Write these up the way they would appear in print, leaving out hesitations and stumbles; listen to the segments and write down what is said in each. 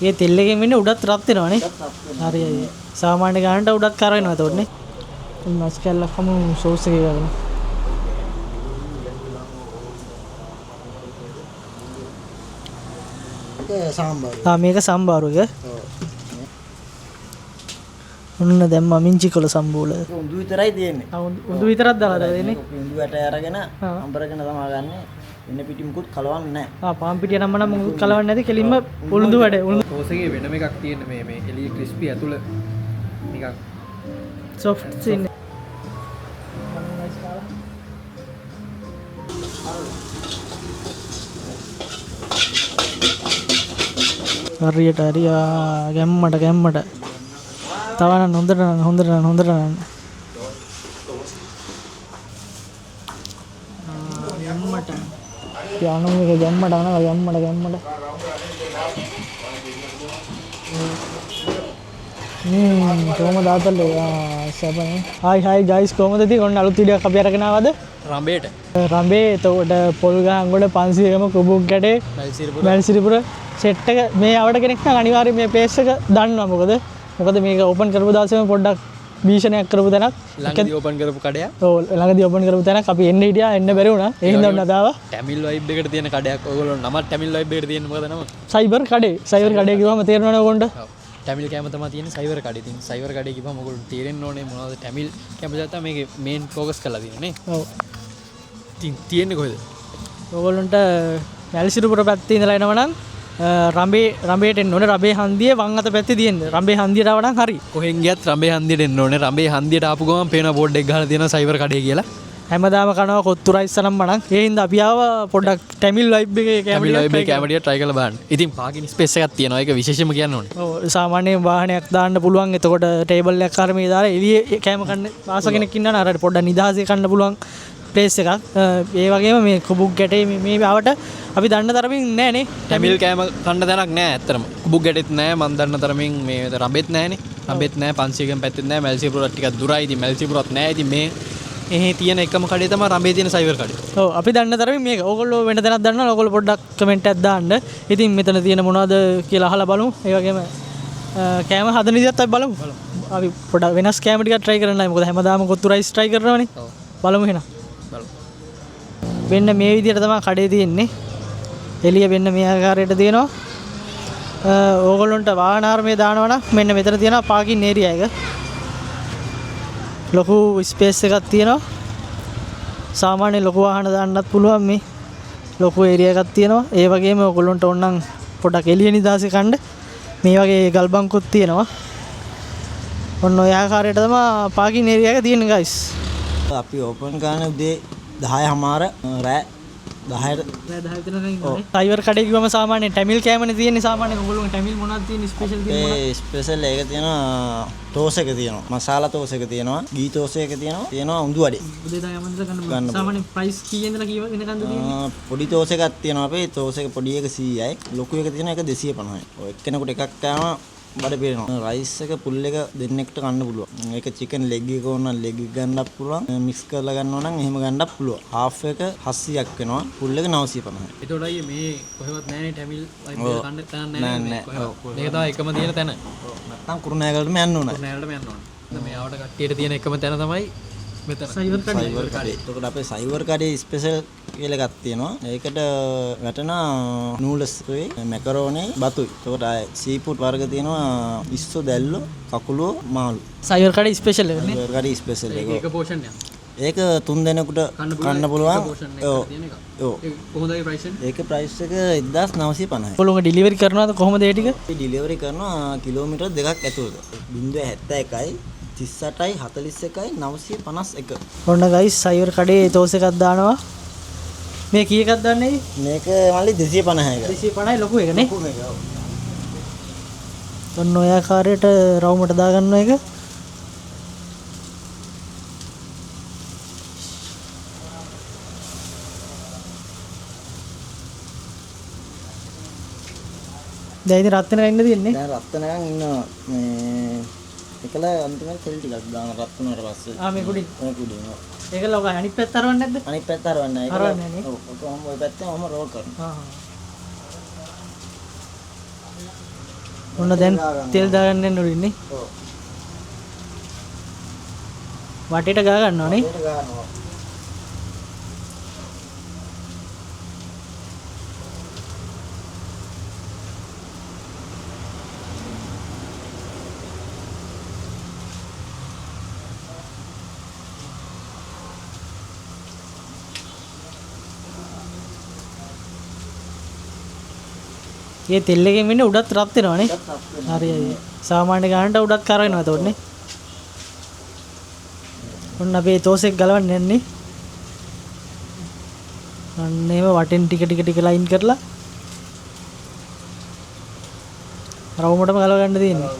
ඒ තෙල් එකෙන් වෙන්නේ උඩත් රත් වෙනවනේ. හරි හරි. සාමාන්‍ය ගානට උඩත් කර වෙනවා එතකොටනේ. මස් කැල්ලක්ම සෝස් එකේ ගන්න. ඒක මේක සම්බාරු එක. ඔන්න දැන් මමින්චි කොළ සම්බෝල. උඳු විතරයි තියෙන්නේ. උඳු විතරක් දාලා දෙන්නේ. උඳු වැට අරගෙන අම්බරගෙන තමයි ගන්නෙ. වෙන පිටි මුකුත් කලවන්නේ නැහැ. පාන් පිටිය නම් මුකුත් කලවන්නේ නැති කෙලින්ම උළුඳු වැඩ. සෝස් එකේ වෙනම එකක් තියෙන මේ එළිය ක්‍රිස්පි ඇතුළ නිකන් සොෆ්ට් සීන්. හරියට ගැම්මට තවන හොඳට ගැම්මට යනුම එක ගැම්මට අනවා ගැම්මට කොහොමද දාතල්ලේ සබනේ හායි ගයිස් කොහොමද ඉතින් ඔන්න අලුත් වීඩියෝ එකක් අපි අරගෙන ආවද රඹේට රඹේ එතකොට පොල් ගහංගොඩ 500ම කුබුක් ගැටේ මල්සිරිපුර සෙට් එක මේ ආවට කෙනෙක් නම් අනිවාර්යයෙන් මේ පේජ් එක දන්නවා මොකද මේක ඕපන් කරපු දවසේම පොඩ්ඩක් භීෂණයක් කරපු තැනක් ළඟදී ඕපන් කරපු කඩයක් ඔව් ළඟදී ඕපන් කරපු තැනක් අපි එන්න හිටියා එන්න බැරි වුණා ඒ හින්දා ඔන්න අදාවා ටැමිල් වයිබ් එකට තියෙන කඩයක් ඔයගොල්ලෝ නම ටැමිල් වයිබ් එකට තියෙන මොකද නම සයිබර් කඩේ කිව්වම තේරෙනවනේ ඔයගොල්ලෝ ටැමිල් කැම තමයි තියෙන්නේ සයිබර් කඩේ තියෙන සයිබර් කඩේ කිව්වම ඔයගොල්ලෝ තේරෙන්න ඕනේ මොනවද ටැමිල් කැම දැත්තා මේකේ මේන් ફોකස් කරලා තියෙන්නේ නේ ඔව් ඉතින් තියෙන්නේ කොහෙද ඔයගොල්ලන්ට මල්සිරිපුර පැත්තේ ඉඳලා එනවනම් රඹේට එන්න ඕනේ රඹේ හන්දිය වම් අත පැත්තේ තියෙන්නේ රඹේ හන්දියට ආවනම් හරි කොහෙන් ගියත් රඹේ හන්දියට එන්න ඕනේ රඹේ හන්දියට ආපු ගමන් පේන බෝඩ් එක ගහලා තියෙනවා සයිබර් කඩේ කියලා හැමදාම කනවා කොත්තු රයිස් නම් මණන් ඒ හින්දා අපි ආව පොඩ්ඩක් ටැමිල් වයිබ් එකේ කැමරිය try කරලා බලන්න. ඉතින් පාකින් ස්පේස් එකක් තියෙනවා ඒක විශේෂම කියන්න ඕනේ. ඔව් සාමාන්‍යයෙන් වාහනයක් දාන්න පුළුවන් එතකොට ටේබල් එකක් අර මේ දාලා එළියේ කැම කන්න ආස කෙනෙක් ඉන්නවා අර පොඩ්ඩක් නිදහසේ කන්න පුළුවන් ප්ලේස් එකක්. ඒ වගේම මේ කුබුක් ගැටේ මේ ආවට අපි දන්න තරමින් නෑ නේ ටැමිල් කෑම කන්න තැනක් නෑ ඇත්තටම. කුබුක් ගැටෙත් නෑ මන් දන්න තරමින් මේ රඹෙත් නෑනේ. රඹෙත් නෑ 500 න් පැත්තෙත් නෑ මල්සිපුරත් ටිකක් දුරයි. ඉතින් මල්සිපුරත් නෑ. ඉතින් මේ එහේ තියෙන එකම කඩේ තමයි රඹේ තියෙන සයිබර් කඩේ. ඔව් අපි දන්න තරමින් මේක. ඕගොල්ලෝ වෙන තැනක් දන්නවා. ඕගොල්ලෝ පොඩ්ඩක් කමෙන්ට් එකක් දාන්න. ඉතින් මෙතන තියෙන මොනවද කියලා අහලා බලමු. ඒ වගේම කෑම හදන විදිහත් අපි බලමු. අපි පොඩ්ඩක් වෙනස් කෑම ටිකක් try කරන්නයි. මොකද හැමදාම කොත්තු රයිස් try කරනවනේ. ඔව්. බලමු එහෙනම්. බලමු. වෙන්න මේ විදිහට තමයි කඩේ තියෙන්නේ. එළිය වෙන්න මේ ආකාරයට තියෙනවා. ඕගොල්ලන්ට වාහනාර්මයේ දානවා නම් මෙන්න මෙතන තියෙනවා පාකින් ඒරියා එක. ලොකු ස්පේස් එකක් තියෙනවා. සාමාන්‍ය ලොකු වාහන දාන්නත් පුළුවන් මේ. ලොකු ඒරියා එකක් තියෙනවා. ඒ වගේම ඕගොල්ලන්ට ඕනනම් පොඩක් එළිය නිදාසේ කන්න මේ වගේ ගල් බංකුත් තියෙනවා. ඔන්න ඔය ආකාරයට තමයි පාකින් ඒරියා එක තියෙන්නේ guys. අපි ඕපන් කරන උදේ 10:00 රෑ 10ට සයිවර් කඩේ කිව්වම සාමාන්‍යයෙන් ටැමිල් කෑමනේ තියෙන්නේ සාමාන්‍යයෙන් ඔයගොල්ලෝ ටැමිල් මොනවද තියෙන්නේ ස්පෙෂල් තියෙන්නේ මොනවද? ස්පෙෂල් එක තියෙනවා ටෝස් එක තියෙනවා මසාලා ටෝස් එක තියෙනවා ගී ටෝස් එක තියෙනවා උඳු වඩේ. උදේ දාය යමන්ද ගන්න සාමාන්‍යයෙන් ප්‍රයිස් කීයෙන්ද කීව වෙනකන්ද තියෙන්නේ? පොඩි ටෝස් එකක් තියෙනවා අපේ ටෝස් එක පොඩි එක 100යි ලොකු එක තියෙන එක 250යි. ඔය එක්කෙනෙකුට එකක් කෑම බඩ පිරෙනවා. රයිස් එක පුල් එක දෙන්නෙක්ට කන්න පුළුවන්. ඒක චිකන් ලෙග් එක ඕන නම් ලෙග් ගන්නත් පුළුවන්. මික්ස් කරලා ගන්නවා නම් එහෙම ගන්නත් පුළුවන්. හාෆ් එක 700ක් වෙනවා. පුල් එක 950යි. ඒතකොට අයියේ මේ කොහෙවත් නැහැනේ ටැමිල් වයිබ් කන්න තැන නැහැ. මේක තමයි එකම තියෙන තැන. නැත්තම් කුරුණෑගලටම යන්න ඕන. කුරුණෑගලටම යන්න ඕන. දැන් මේ ආවට කට්ටියට තියෙන එකම තැන තමයි මෙතන. සයිවර් කඩේ. එතකොට අපේ සයිවර් කඩේ ස්පෙෂල් කියලා එකක් තියෙනවා. ඒකට වැටෙන නූඩල්ස් වේ මැකරෝනි බතුයි. එතකොට සී ෆුඩ් වර්ග තියෙනවා ඉස්සෝ දැල්ලෝ කකුලෝ මාළු. සයිවර් කඩේ ස්පෙෂල් එක නේ. සයිවර් කඩේ ස්පෙෂල් එක. ඒක පෝෂන් එක. ඒක 3 දෙනෙකුට කන්න පුළුවන්. ඔව්. ඔව්. කොහොමද ඒ ප්‍රයිස් එක? ඒක ප්‍රයිස් එක 1950යි. ඔයගොල්ලෝ ඩෙලිවරි කරනවද කොහොමද ඒ ටික? අපි ඩෙලිවරි කරනවා කිලෝමීටර් 2ක් ඇතුළත. 0.71යි 38යි 41යි 951. ඔන්න ගයිස් සයිවර් කඩේ තෝස් එකක් දානවා. මේ කී එකක්ද දන්නේ? මේක මල්ලි 250 එක. 250යි ලොකු එක නේ. ලොකු එක. ඔන්න ඔය ආකාරයට රවුමට දාගන්න එක. දැන් ඉතින් රත් වෙනකන් ඉන්න තියෙන්නේ. දැන් රත් වෙනකන් ඉන්නවා. මේ එකල අන්තිමට තෙල් ටිකක් දාන රත් වුණාට පස්සේ. මේ කුඩින්. මේ කුඩින්. ඒකල ඔක අනිත් පැත්ත අරවන්නේ නැද්ද? අනිත් පැත්ත අරවන්නේ නැහැ. අරවන්නේ නේ. ඔව්. ඔක ඔය පැත්තෙන් ඔහම රෝල් කරනවා. ඔන්න දැන් තෙල් දාගන්න යන්න උඩින්නේ. ඔව්. වටේට ගා ගන්නවනේ. ඒක ගන්නවා. ඒ තෙල් එකෙන් වෙන්නේ උඩත් රත් වෙනවනේ. හරි හරි. සාමාන්‍ය ගානට උඩත් කර වෙනවා එතකොටනේ. ඔන්න අපේ තෝසෙක් ගලවන්න යන්නේ. අන්න එහෙම වටෙන් ටික ලයින් කරලා රවුමටම ගලව ගන්න තියෙන්නේ.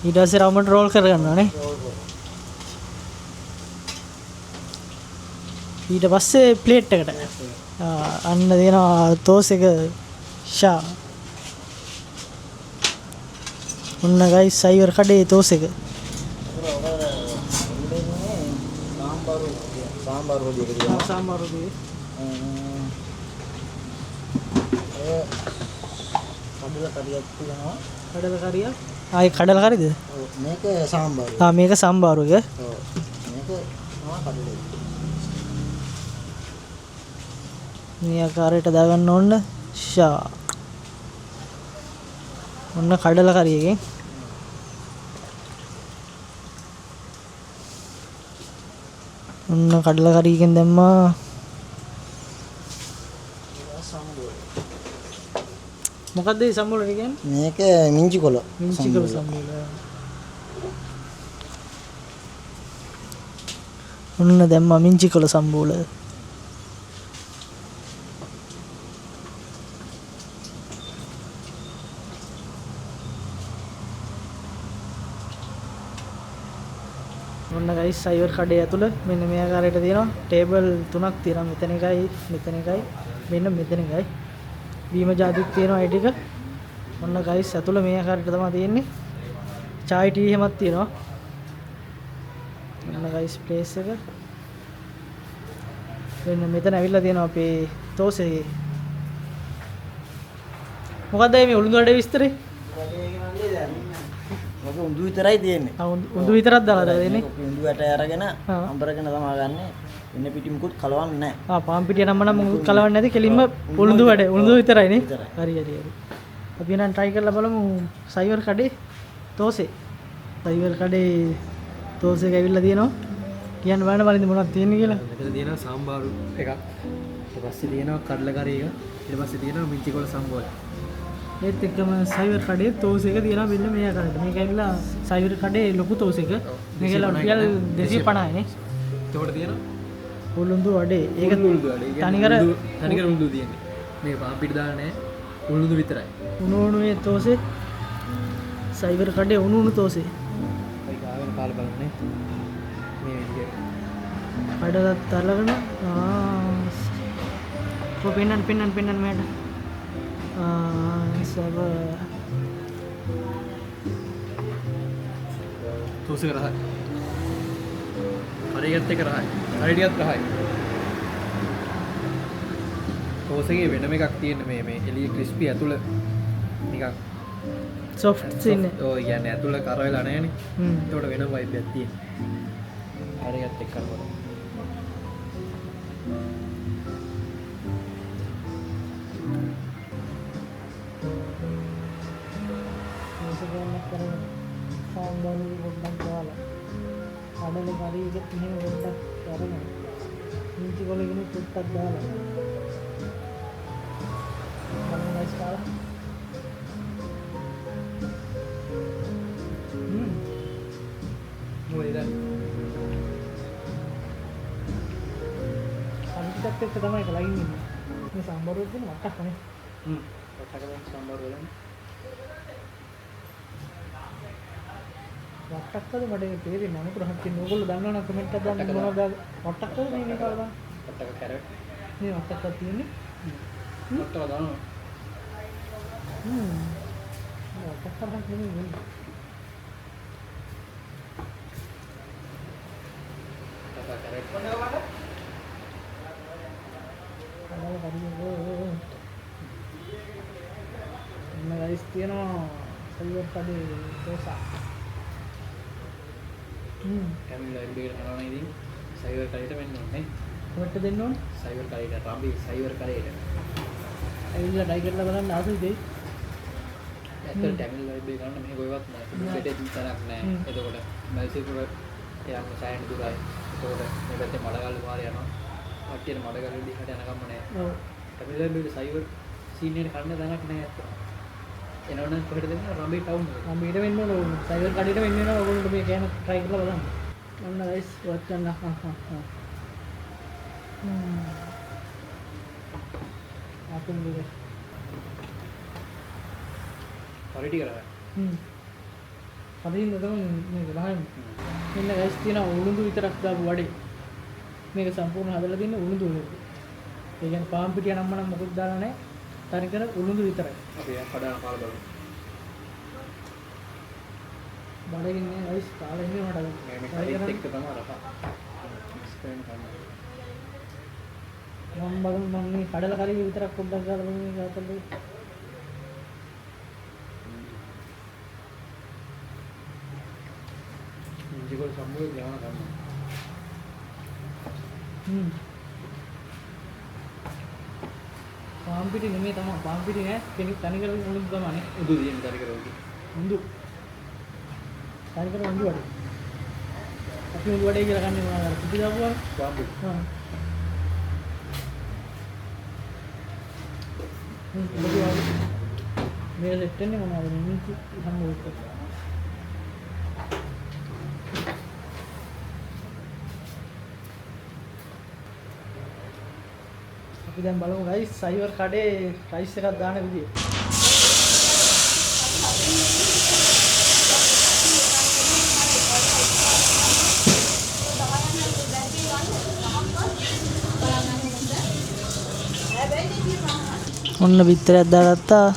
ඊට පස්සේ රවුමට රෝල් කර ගන්නවානේ. ඊට පස්සේ ප්ලේට් එකට අන්න දෙනවා තෝස් එක ෂා. ඔන්න ගයිස් සයිවර් කඩේ තෝස් එක. සාම්බාර හොදියක තියෙනවා. සාම්බාර හොදියේ. කඩල කරියක් තියෙනවා. කඩල කරිය. ආයේ කඩල කරියද? ඔව් මේක සාම්බාර. මේක සාම්බාර එක. ඔව් මේක තමයි කඩලේ. මේ ආකාරයට දාගන්න ඕන ෂා. ඔන්න කඩල කරියකින් ඔන්න කඩල කරියකින් දැම්මා. මොකක්ද මේ සම්බෝල කියන්නේ? මේක මිංචි කොළ. මිංචි කොළ සම්බෝල. ඔන්න දැම්මා මිංචි කොළ සම්බෝල. ඔන්න ගයිස් සයිවර් කඩේ ඇතුළ මෙන්න මේ ආකාරයට තියෙනවා ටේබල් 3ක් තියෙනවා. මෙතන එකයි මෙතන එකයි මෙන්න මෙතන එකයි බීම ජාතික් තියෙනවා ඒ ටික. ඔන්න ගයිස් ඇතුළ මේ ආකාරයට තමයි තියෙන්නේ. චායි ටී එහෙමත් තියෙනවා. ඔන්න ගයිස් ප්ලේස් එක මෙන්න මෙතන ඇවිල්ලා තියෙනවා අපේ තෝසේ. මොකද්ද මේ උළුඳු වඩේ විස්තරේ? ඔක උඳු විතරයි තියෙන්නේ. උඳු විතරක් දාලා දෙන්නේ. උඳු වැට අරගෙන අඹරගෙන තමයි ගන්නෙ. ඉන්න පිටි මුකුත් කලවන්නේ නැහැ. පාම් පිටිය නම් මුකුත් කලවන්නේ නැති කෙලින්ම උළුඳු වැඩ. උළුඳු විතරයිනේ. හරි හරි හරි. අපි නම් try කරලා බලමු සයිවර් කඩේ තෝසේ. සයිවර් කඩේ තෝසේ එක ඇවිල්ලා තියෙනවා. කියන්න බලන්න බලන්න මොනවද තියෙන්නේ කියලා. මෙතන තියෙනවා සාම්බාරු එකක්. ඊට පස්සේ තියෙනවා කඩල කරි එක. ඊට පස්සේ තියෙනවා මිංචි කොළ සම්බෝල. ඒත් එක්කම සයිවර් කඩේ තෝස් එක තියෙනවා මෙන්න මේ ආකාරයට. මේක ඇවිල්ලා සයිවර් කඩේ ලොකු තෝස් එක. මේක රුපියල් 250යි නේ. එතකොට තියෙනවා උළුඳු වඩේ. ඒක උළුඳු වඩේ. තනිකර උළුඳු තියෙන්නේ. මේක පාම් පිට දාලා නැහැ. උළුඳු විතරයි. උණු මේ තෝසේ සයිවර් කඩේ උණු තෝසේ. අපි ගාගෙන කාලා බලන්නේ. මේ විදිහට. කඩලත් අරගෙන පෙන්නන්න මෑට. සබ තෝසක රහයි. හරියත් එක රහයි. හරියටත් රහයි. තෝසකේ වෙනම එකක් තියෙන මේ එළිය ක්‍රිස්පි ඇතුළ නිකන් සොෆ්ට් ඉන්නේ. ඔය කියන්නේ ඇතුළ කර වෙලා නැහැනේ. ඒකට වෙනම වයිබ් එකක් තියෙන. හරියත් එක්ක කරනවා. සාම්බාරු පොඩ්ඩක් දාලා කඩල කරි එකත් මෙහෙම පොඩ්ඩක් කරගෙන මිංචි කොලගෙන පොඩ්ඩක් දාලා කන්නස් කාලා මොකද අනිත් එක්ක තමයි ලයින් ඉන්නේ මේ සාම්බාරු එකේ මට්ටක් නේ වට්ටක සාම්බාරු වලින් වට්ටක්කද මට ඒක තේරෙන්නේ නැහැ. මොකද හත්තින් ඕගොල්ලෝ දන්නවනම් කමෙන්ට් එකක් දාන්න මොනවද වට්ටක්කද මේ මේක වල දාන්න. වට්ටක කැරට් මේ වට්ටක්කක් තියෙන්නේ. වට්ටක දානවා. වට්ටක්කක් නෙමෙයි. ගයිස් තියෙනවා සයිවර් කඩේ දෝසා. කැමිල් ලයිබ් එකට යනවා නම් ඉතින් සයිවර් කඩේට වෙන්න ඕනේ. කොහෙට දෙන්න ඕනේ? සයිවර් කඩේට රම්බි සයිවර් කඩේට. ඇවිල්ලා ට්‍රයි කරලා බලන්න ආසයි දෙයි. ඇත්තට කැමිල් ලයිබ් එක ගන්න මෙහෙ කොහෙවත් නැහැ. කුඩේට තැනක් නැහැ. එතකොට මල්සිපුර යන්න සෑහෙන දුරයි. එතකොට මේ පැත්තේ මඩගල්ලු මාරේ යනවා. කට්ටියට මඩගල්ලු දිහාට යනකම්ම නැහැ. ඔව්. කැමිල් ලයිබ් එකේ සයිවර් සීන් එකට කන්න තැනක් නැහැ ඇත්ත. එනවනම් කොහෙද දෙන්නේ? රම්බි ටවුන් එක. මම ඊට වෙන්න ඕන සයිවර් කඩේට වෙන්න වෙනවා ඔයගොල්ලෝ මේ කෑම try කරලා බලන්න. ඔන්න ගයිස් වත් ගන්න. ආතුම් දෙක. හරිටි කරා. හරිින් තමයි මේක බලන්න. මෙන්න ගයිස් තියෙන උළුඳු විතරක් දාපු වඩේ. මේක සම්පූර්ණ හදලා තින්නේ උළුඳු වලින්. ඒ කියන්නේ පාන් පිටිය නම් මනම් මොකද දාලා නැහැ. තනිකර උළුඳු විතරයි. අපි කඩන කාල බලමු. බඩේ ඉන්නේ ගයිස් කාලේ ඉන්නේ මට. මේ කඩේත් එක්ක තමයි රහ. ස්පෙන් කරනවා. මම බලමු මම මේ කඩල කරිය විතරක් පොඩ්ඩක් ගාලා බලමු මේ ගාතල්ලේ. ඉන්ජිකල් සම්මුතිය යවන ගන්න. පාන් පිටි නෙමෙයි තමයි පාන් පිටි නෑ කෙනෙක් තනිකර උළුඳු තමනේ. උදු දින තනි කරවලු. උඳු. තනිකර උඳු වඩේ. අපි උඳු වඩේ කියලා ගන්නේ මොනවද? පිටි දාපුවා. බාම්බු. මේ සෙට් වෙන්නේ මොනවද මේ සම්මුතිය. අපි දැන් බලමු ගයිස් සයිවර් කඩේ රයිස් එකක් දාන විදිය. ඔන්න බිත්තරයක් දාගත්තා.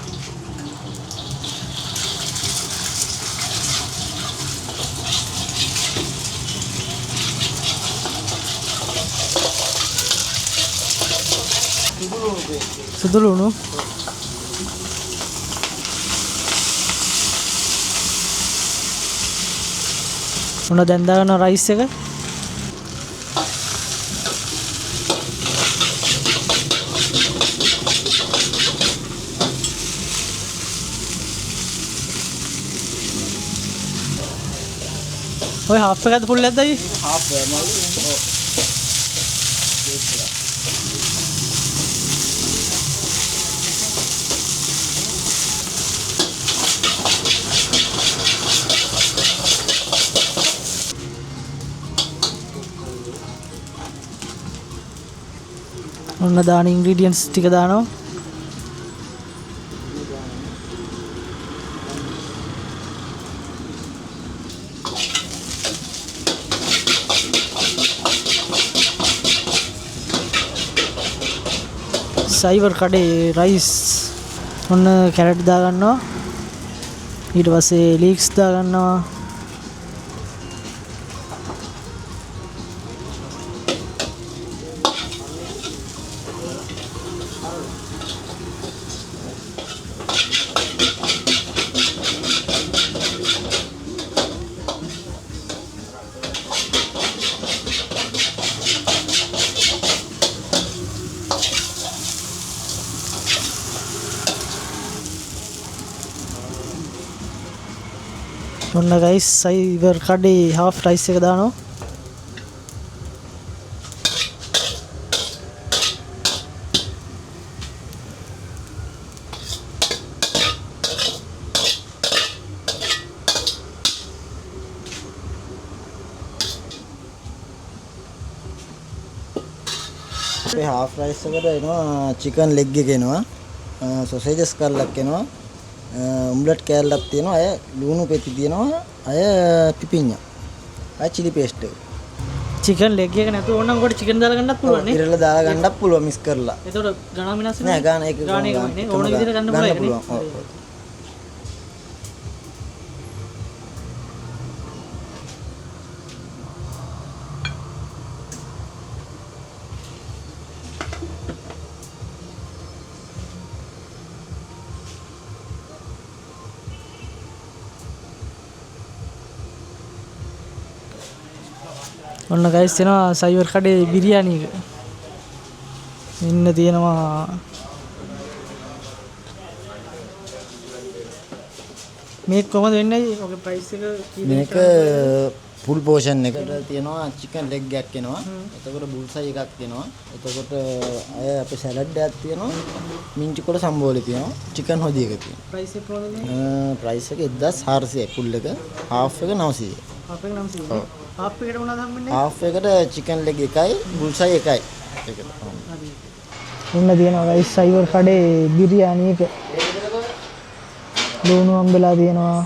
සුදු ලුණු මොන දැන් දාන රයිස් එක ඔය හාෆ් එකක්ද ෆුල් එකක්ද අයියේ හාෆ් මල් ඔන්න දාන ඉන්ග්‍රීඩියන්ට්ස් ටික දානවා. සයිවර් කඩේ රයිස් ඔන්න කැරට් දා ගන්නවා. ඊට පස්සේ ලීක්ස් දා ගන්නවා. ඔන්න ගයිස් සයිවර් කඩේ හාෆ් රයිස් එක දානවා. අපේ හාෆ් රයිස් එකට එනවා චිකන් ලෙග් එක එනවා සොසේජස් කල්ලක් එනවා උම්ලට් කෑල්ලක් තියෙනවා අය ලුණු පෙති තියෙනවා අය පිපිඤ්ඤා අය චිලි පේස්ට් එක චිකන් ලෙග් එක නැතුව ඕනනම් කොට චිකන් දාලා ගන්නත් පුළුවන් නේ. ඉරලා දාලා ගන්නත් පුළුවන් මික්ස් කරලා. ඒතකොට ගණන් වෙනස් නෑ ගාන ඒක ගාන එක නේ ඕන විදිහට ගන්න පුළුවන් නේ. ඔව්. ඔන්න ගයිස් තියෙනවා සයිවර් කඩේ බිරියානි එක. ඉන්න තියෙනවා මේක කොහොමද වෙන්නේ? ඔගේ ප්‍රයිස් එක මේක ෆුල් පෝෂන් එකට තියෙනවා චිකන් ලෙග් එකක් එනවා. එතකොට බුල්සයි එකක් තියෙනවා. එතකොට අය අපේ සැලඩ් එකක් තියෙනවා. මින්චි කොළ සම්බෝලේ තියෙනවා. චිකන් හොදි එක තියෙනවා. ප්‍රයිස් එක කොහොමද? ප්‍රයිස් එක 1400යි ෆුල් එක. හාෆ් එක 900යි. හාෆ් එක 900. හාෆ් එකට මොනවද හම්බෙන්නේ? හාෆ් එකට චිකන් ලෙග් එකයි බුල්සයි එකයි. ඒකට. ඔන්න තියෙනවා ගයිස් සයිවර් කඩේ බිරියානි එක. ලුණු හම්බෙලා තියෙනවා.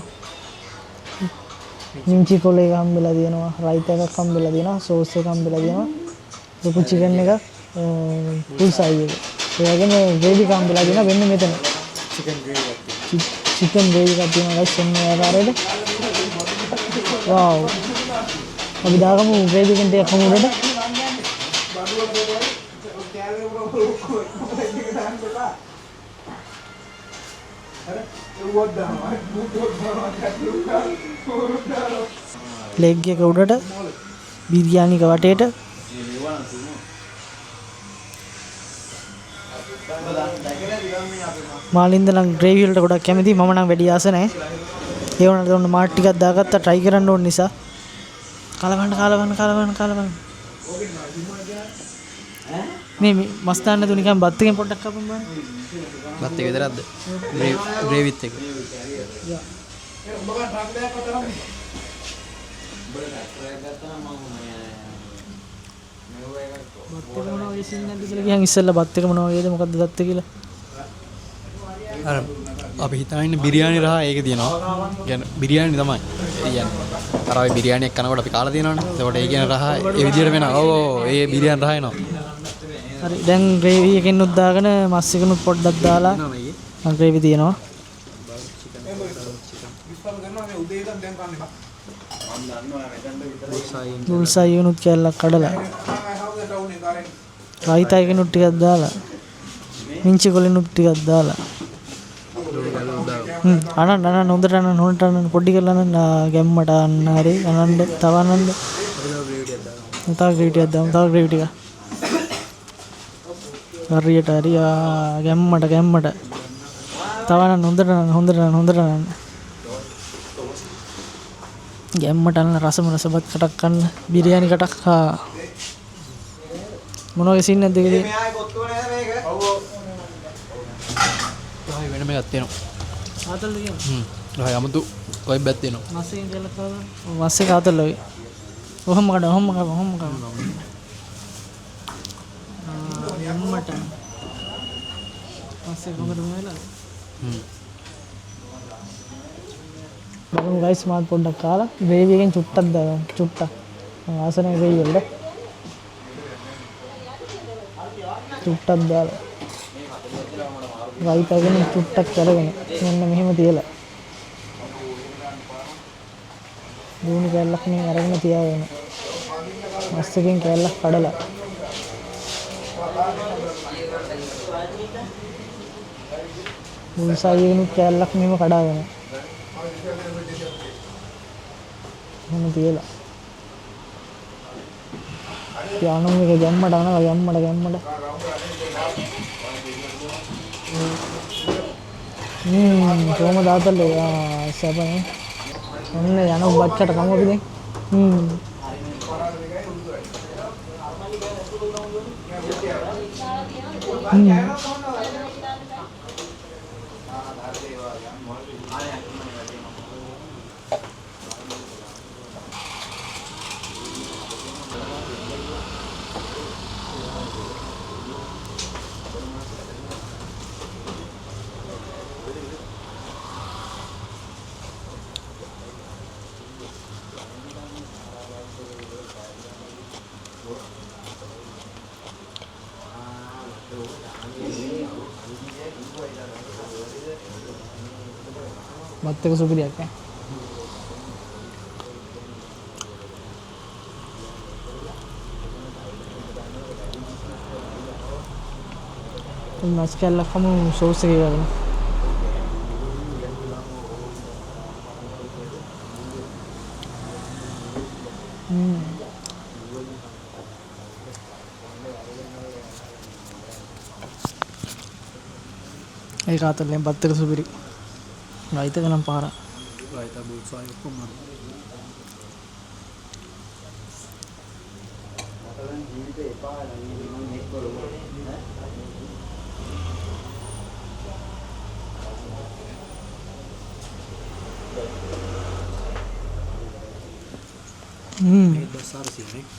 මින්චි කොළ එක හම්බෙලා තියෙනවා. රයිත එකක් හම්බෙලා තියෙනවා. සෝස් එක හම්බෙලා තියෙනවා. ලොකු චිකන් එකක් බුල්සයි එක. ඒ වගේම ග්‍රේවි එක හම්බෙලා තියෙනවා වෙන්නේ මෙතන. චිකන් ග්‍රේවි එකක් තියෙනවා ගයිස් ඔන්න ඒ ආකාරයට. වව්. අපි දාගමු ග්‍රේවි එකෙන් ටිකක් හමුදට. ලෙග් එක උඩට බිරියානි එක වටේට මාලින්ද නම් ග්‍රේවි වලට ගොඩක් කැමතියි. මම නම් වැඩි ආස නැහැ. ඒ වුණාට ඔන්න මාට් ටිකක් දාගත්තා try කරන්න ඕන නිසා. කලවන්න. මේ මස් දාන්න තු නිකන් බත් එකෙන් පොඩ්ඩක් කපමු බලන්න. බත් එක විතරක්ද? ග්‍රේවිත් එක. බත් එක මොනවා වගේ සින් නැද්ද කියලා කියන් ඉස්සෙල්ලා බත් එක මොනවා වගේද මොකද්ද දත්තේ කියලා. අර අපි හිතාගෙන බිරියානි රහ ඒක තියෙනවා. කියන්නේ බිරියානි තමයි. කියන්නේ අර ඔය බිරියානි එක්ක කනකොට අපි කාලා තියෙනවනේ. ඒකට ඒ කියන රහ ඒ විදිහට වෙනවා. ඕ ඒ බිරියානි රහ එනවා. හරි දැන් ග්‍රේවි එකෙන් උත් දාගෙන මස් එකනුත් පොඩ්ඩක් දාලා ග්‍රේවි තියෙනවා. බුල්සයි එකනුත් කැල්ලක් කඩලා. රයිතා එකනුත් ටිකක් දාලා. මින්චි කොලෙනුත් ටිකක් දාලා. අනන්න හොඳට අනන්න පොඩි කරලා අනන්න ගැම්මට අන්න හරි අනන්න තව අනන්න. තව ග්‍රේවි ටිකක් දාමු. තව ග්‍රේවි ටිකක්. හරියට හරි ගැම්මට තවන්න හොඳට ගැම්මට අන්න රසම රසවත් කටක් කන්න බිරියානි කටක් මොනවගේ සින් නැද්ද කියලා වෙනම එකක් තියෙනවා. ආතල්ද කියමු. රහ යමුතු වයිබ් එකක් තියෙනවා. මස් එකෙන් කියලා කවද? මස් එක ආතල්ද වගේ. ඔහොම කඩ. ගැම්මට මස් එක හොඳට මෙලා. බලමු ගයිස් මාත් පොඩ්ඩක් කාලා ග්‍රේවි එකෙන් චුට්ටක් දාගමු. චුට්ටක්. ආසනේ ග්‍රේවි වලට. චුට්ටක් දාලා. රයිතා එකෙන් චුට්ටක් කරගෙන මෙන්න මෙහෙම තියලා. දුණු කැල්ලක් මේ අරගෙන තියාගෙන. මස් එකෙන් කැල්ලක් කඩලා. බුල්සයි එකෙනුත් කැල්ලක් මෙහෙම කඩාගෙන. මොන තියලා. යානු මේක ගැම්මට අනවා ගැම්මට. කොහොමද ආතල්ලේ සැපනේ. ඔන්න යන බච්චට කමු අපි දැන්. බත් එක සුපිරියක් ඈ. මස් කැල්ලක් කමු සෝස් එකේ ගන්න. ඒක අතලෙන් බත්තර සුපිරි. රයිතක නම් පාර. රයිත බුල්සයි ඔක්කොම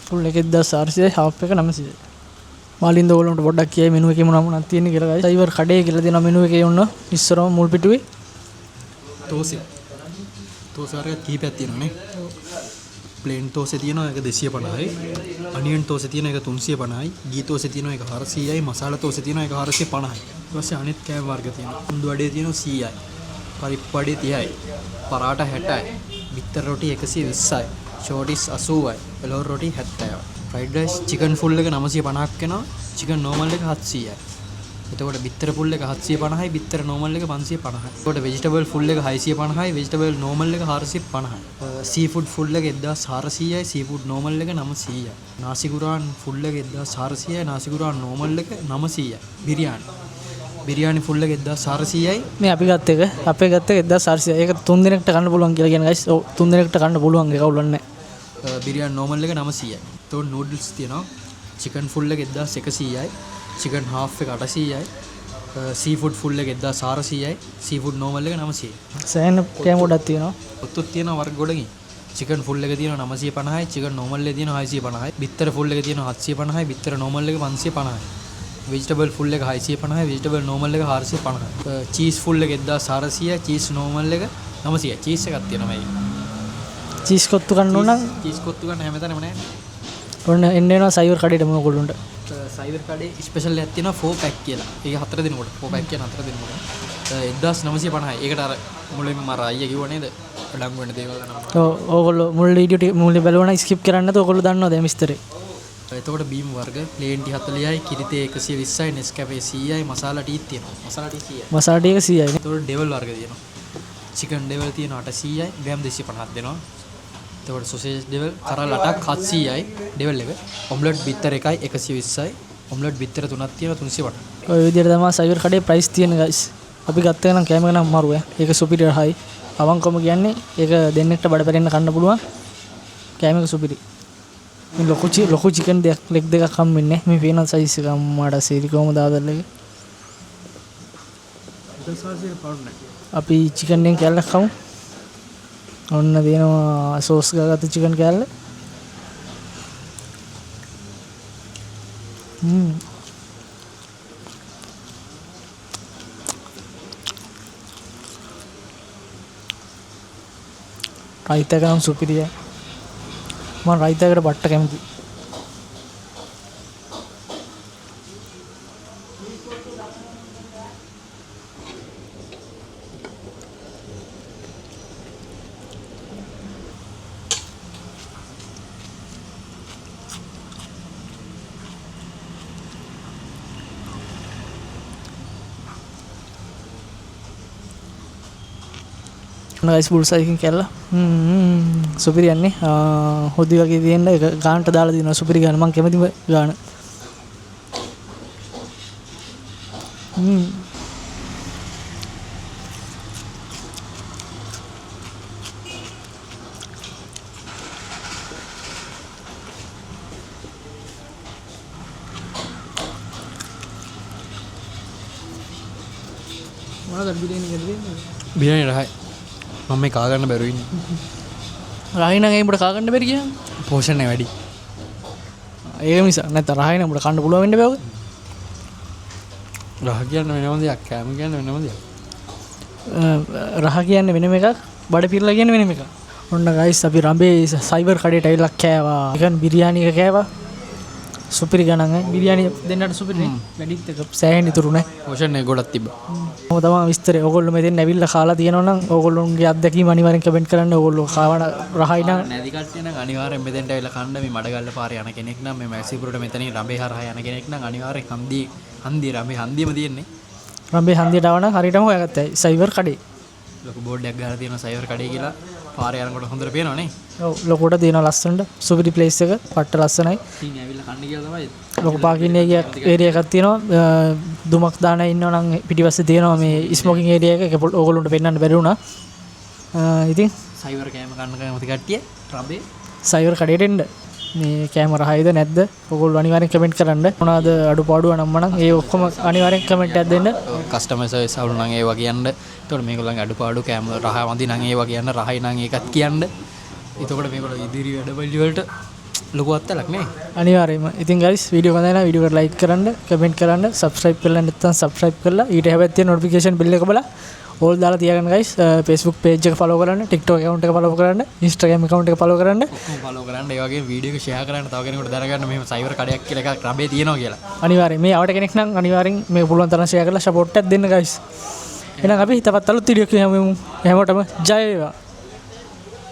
ෆුල් එක 1400 හාෆ් එක 900. මාලින්ද ඕගොල්ලන්ට පොඩ්ඩක් කියයි මෙනු එකේ මොනවද තියෙන්නේ කියලා guys. සයිවර් කඩේ කියලා දෙනවා මෙනු එකේ යන්න. ඉස්සරම මුල් පිටුවේ තෝසෙ වර්ග කීපයක් තියෙනවානේ. ප්ලේන් තෝසෙ තියෙනවා ඒක 250යි. අනියන් තෝසෙ තියෙනවා ඒක 350යි. ගී තෝසෙ තියෙනවා ඒක 400යි. මසාලා තෝසෙ තියෙනවා ඒක 450යි. ඊට පස්සේ අනිත් කෑම වර්ග තියෙනවා. කුඳු වඩේ තියෙනවා 100යි. පරිප්පු වඩේ 30යි. පරාටා 60යි. බිත්තර රොටි 120යි. ෂෝටිස් 80යි. එළවලු රොටි 70යි. ෆ්‍රයිඩ් රයිස් චිකන් ෆුල් එක 950ක් වෙනවා. චිකන් නෝමල් එක 700යි. එතකොට බිත්තර ෆුල් එක 750යි. බිත්තර නෝමල් එක 550යි. එතකොට වෙජිටබල් ෆුල් එක 650යි. වෙජිටබල් නෝමල් එක 450යි. සී ෆුඩ් ෆුල් එක 1400යි. සී ෆුඩ් නෝමල් එක 900යි. නාසි ගුරාන් ෆුල් එක 1400යි. නාසි ගුරාන් නෝමල් එක 900යි. බිරියානි ෆුල් එක 1400යි. මේ අපි ගත්ත එක අපේ ගත්ත එක 1400. ඒක 3 දිනකට කන්න පුළුවන් කියලා කියන guys. ඔව් 3 දිනකට කන්න පුළුවන් ඒක අවුලක් නැහැ. බිරියානි නෝමල් එක 900යි. එතකොට නූඩල්ස් තියෙනවා. චිකන් ෆුල් එක 1100යි. චිකන් හාෆ් එක 800යි. සී ෆුඩ් ෆුල් එක 1400යි. සී ෆුඩ් නෝමල් එක 900යි. සෑහෙන කෑම ගොඩක් තියෙනවා. ඔත්තුත් තියෙනවා වර්ග ගොඩකින්. චිකන් ෆුල් එක තියෙනවා 950යි. චිකන් නෝමල් එක තියෙනවා 650යි. බිත්තර ෆුල් එක තියෙනවා 750යි. බිත්තර නෝමල් එක 550යි. වෙජිටබල් ෆුල් එක 650යි. වෙජිටබල් නෝමල් එක 450යි. චීස් ෆුල් එක 1400යි. චීස් නෝමල් එක 900යි. චීස් එකක් තියෙනවා මේක. චීස් කොත්තු කන්න ඕන නම් චීස් කොත්තු ගන්න හැමතැනම නැහැ. ඔන්න එන්න එනවා සයිවර් කඩේට මොනගොල්ලොන්ට. සයිවර් කඩේ ස්පෙෂල් එකක් තියෙනවා 4 පැක් කියලා. ඒක 4 දිනකට 4 පැක් කියන 4 දිනකට 1950යි. ඒකට අර මුලින්ම මර අයියා කිව්වා නේද? ලඟු වෙන දේවල් ගන්න. ඔව් ඕගොල්ලෝ මුල් වීඩියෝ ටික මුල් බලවන ස්කිප් කරන්න නැතුව ඕගොල්ලෝ දන්නවද මේ විස්තරේ? එතකොට බීම් වර්ග ප්ලේන් ටී 40යි, කිරිතේ 120යි, නෙස්කැෆේ 100යි, මසාලා ටීත් තියෙනවා. මසාලා ටී 100යි. මසාලා ටික 100යි නේ. එතකොට ඩෙවල් වර්ග තියෙනවා. චිකන් ඩෙවල් තියෙනවා 800යි, ග්‍රෑම් 250ක් දෙනවා. එතකොට සොසේජ් ඩෙවල් කරල් 8ක් 700යි ඩෙවල් එක. ඔම්ලට් බිත්තර එකයි 120යි. ඔම්ලට් බිත්තර තුනක් තියෙනවා 350ක්. ඔය විදිහට තමයි සයිවර් කඩේ ප්‍රයිස් තියෙන guys. අපි ගත්ත එක නම් කෑම එක නම් අමාරු ඈ. ඒක සුපිරියර් හයි. අවංකවම කියන්නේ ඒක දෙන්නෙක්ට බඩ පැරෙන්න කන්න පුළුවන්. කෑම එක සුපිරි. මේ ලොකු චිකන් දෙයක් ලෙග් දෙකක් හම් වෙන්නේ. මේ පේන සයිස් එක අම්මාට සීරි කොහමද ආදල් එක. අපි චිකන් එකෙන් කෑල්ලක් කමු. ඔන්න දෙනවා සෝස් ගාගත්ත චිකන් කෑල්ල. රයිත එක නම් සුපිරියයි. මම රයිත එකට බට්ට කැමතියි. guys බුල්සයි එකකින් කැල්ලා සුපිරි යන්නේ හොදි වගේ තියෙන එක ගානට දාලා දිනවා සුපිරි ගාන මම කැමතිම ගාන මොනවද බිරියානි රහයි මම මේ කා ගන්න බැරුව ඉන්නේ. රහයි නම් ඒකට කා ගන්න බැරි කියන්නේ. පෝෂණය වැඩි. ඒක නිසා නැත්නම් රහයි නම් උඹට කන්න පුළුවන් වෙන්න බෑවද? රහ කියන්නේ වෙනම දෙයක්, කෑම කියන්නේ වෙනම දෙයක්. රහ කියන්නේ වෙනම එකක්, බඩ පිරලා කියන්නේ වෙනම එකක්. ඔන්න ගයිස් අපි රඹේ සයිබර් කඩේට ඇවිල්ලා කෑවා. ඒකන් බිරියානි එක කෑවා. සුපිරි ගණන් බිරියානි දෙන්නට සුපිරි නේ. වැඩිත් එක සෑහෙන ඉතුරු නැහැ. පෝෂණය ගොඩක් තිබ්බා. මම තමයි විස්තරේ. ඕගොල්ලෝ මෙතෙන් ඇවිල්ලා කාලා තියෙනවා නම් ඕගොල්ලෝගේ අත්දැකීම් අනිවාර්යෙන් කමෙන්ට් කරන්න. ඕගොල්ලෝ කාවන රහයි නම් නැති කට්ටිය නම් අනිවාර්යෙන් මෙතෙන්ට ඇවිල්ලා කන්න මේ මඩගල්ල පාරේ යන කෙනෙක් නම් මේ මැක්සිපුරට මෙතනින් රඹේ හරහා යන කෙනෙක් නම් අනිවාර්යෙන් හන්දියේ හන්දිය රම්බේ හන්දියම තියෙන්නේ. රම්බේ හන්දියට ආව නම් හරියටම හොයාගත්තයි සයිවර් කඩේ. ලොකු බෝඩ් එකක් ගහලා තියෙනවා සයිවර් කඩේ කියලා. පාරේ යනකොට හොඳට පේනවා නේ. ඔව් ලොකුට තියෙනවා ලස්සනට සුපිරි ප්ලේස් එක පට්ට ලස්සනයි. සීනි ඇවිල්ලා කන්න කියලා තමයි. ලොකු පාකින් ඒරියා එකක් තියෙනවා. දුමක් දාන ඉන්නවා නම් පිටිපස්සේ තියෙනවා මේ ස්මෝකින් ඒරියා එක. ඒක ඕගොල්ලන්ට පෙන්වන්න බැරි වුණා. ඉතින් සයිවර් කෑම කන්න කැමති කට්ටිය රම්බේ සයිවර් කඩේට එන්න. මේ කැමරා හයිද නැද්ද? ඔයගොල්ලෝ අනිවාර්යෙන් කමෙන්ට් කරන්න. මොනවාද අඩුපාඩුව නම් මනම් ඒ ඔක්කොම අනිවාර්යෙන් කමෙන්ට් එකක් දෙන්න. කස්ටමර් සර්විස් අවුල නම් ඒවා කියන්න. එතකොට මේගොල්ලන්ගේ අඩුපාඩු කැම රහ වඳි නම් ඒවා කියන්න. රහයි නම් ඒකත් කියන්න. එතකොට මේගොල්ලෝ ඉදිරි වැඩපිළිවෙල වලට ලොකු අත්දැකීමක් නේ. අනිවාර්යයෙන්ම. ඉතින් guys වීඩියෝ හොඳයි නම් වීඩියෝ එකට like කරන්න, කමෙන්ට් කරන්න, subscribe කරලා නැත්නම් subscribe කරලා ඊට හැබැයි තියෙන notification bell එක බලලා all දාලා තියාගන්න guys. Facebook page එක follow කරන්න, TikTok account එක follow කරන්න, Instagram account එක follow කරන්න. ඔක්කොම follow කරන්න. ඒ වගේම වීඩියෝ එක share කරන්න. තව කෙනෙකුට දැනගන්න මෙහෙම සයිවර් කඩයක් කියලා එකක් රබේ තියෙනවා කියලා. අනිවාර්යයෙන් මේ ආවට කෙනෙක් නම් අනිවාර්යෙන් මේ පුළුවන් තරම් share කරලා support එකක් දෙන්න guys. එහෙනම් අපි තවත් අලුත් වීඩියෝ එකකින් හැමෝටම ජය වේවා.